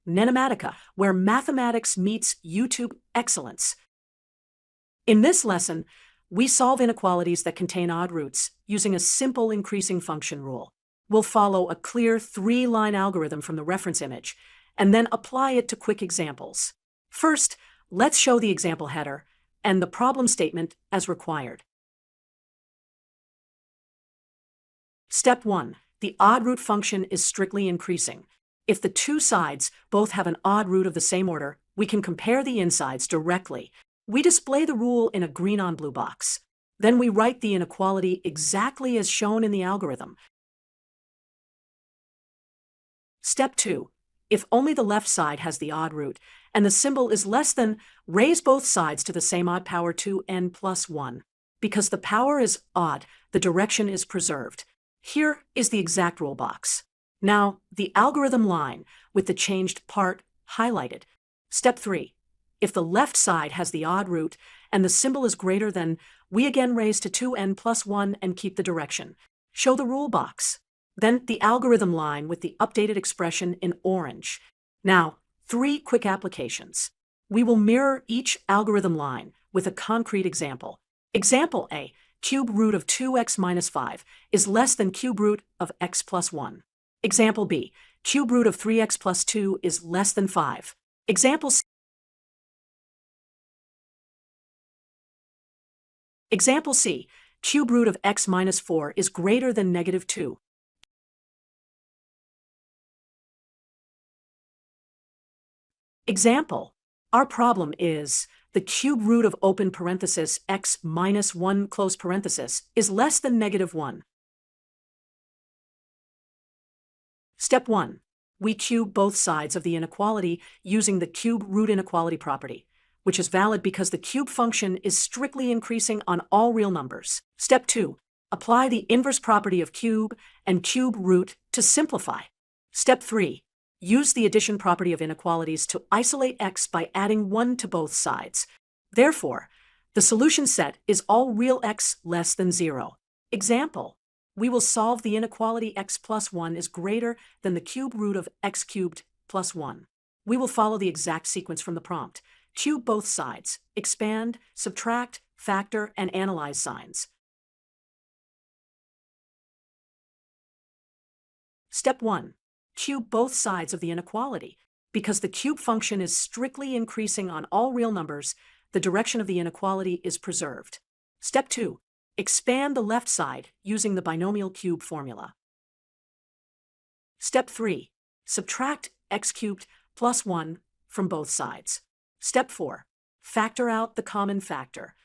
NENOMATICA, where mathematics meets YouTube excellence. In this lesson, we solve inequalities that contain odd roots using a simple increasing function rule. We'll follow a clear 3-line algorithm from the reference image, and then apply it to quick examples. First, let's show the example header and the problem statement as required. Step 1. The odd root function is strictly increasing. If the two sides both have an odd root of the same order, we can compare the insides directly. We display the rule in a green on blue box. Then we write the inequality exactly as shown in the algorithm. Step 2. If only the left side has the odd root and the symbol is less than, raise both sides to the same odd power 2n plus 1. Because the power is odd, the direction is preserved. Here is the exact rule box. Now, the algorithm line with the changed part highlighted. Step 3. If the left side has the odd root and the symbol is greater than, we again raise to 2n plus 1 and keep the direction. Show the rule box. Then the algorithm line with the updated expression in orange. Now, 3 quick applications. We will mirror each algorithm line with a concrete example. Example A, cube root of 2x minus 5 is less than cube root of x plus 1. Example B, cube root of 3x plus 2 is less than 5. Example C. Example C, cube root of x minus 4 is greater than negative 2. Example, our problem is the cube root of open parenthesis x minus 1 close parenthesis is less than negative 1. Step 1. We cube both sides of the inequality using the cube root inequality property, which is valid because the cube function is strictly increasing on all real numbers. Step 2. Apply the inverse property of cube and cube root to simplify. Step 3. Use the addition property of inequalities to isolate x by adding 1 to both sides. Therefore, the solution set is all real x less than 0. Example, we will solve the inequality x plus 1 is greater than the cube root of x cubed plus 1. We will follow the exact sequence from the prompt. Cube both sides, expand, subtract, factor, and analyze signs. Step 1. Cube both sides of the inequality. Because the cube function is strictly increasing on all real numbers, the direction of the inequality is preserved. Step 2. Expand the left side using the binomial cube formula. Step 3. Subtract x cubed plus 1 from both sides. Step 4. Factor out the common factor.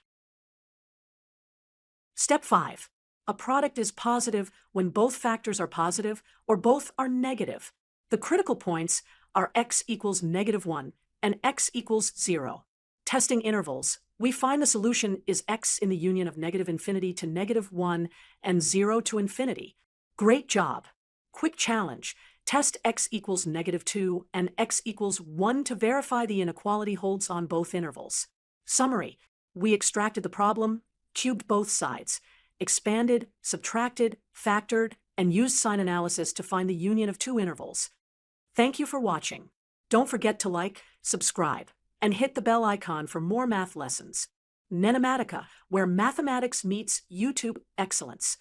Step 5. A product is positive when both factors are positive or both are negative. The critical points are x equals negative 1 and x equals 0. Testing intervals, we find the solution is x in the union of negative infinity to negative 1 and 0 to infinity. Great job! Quick challenge. Test x equals negative 2 and x equals 1 to verify the inequality holds on both intervals. Summary, we extracted the problem, cubed both sides, expanded, subtracted, factored, and used sign analysis to find the union of two intervals. Thank you for watching. Don't forget to like, subscribe, and hit the bell icon for more math lessons. NENOMATICA, where mathematics meets YouTube excellence.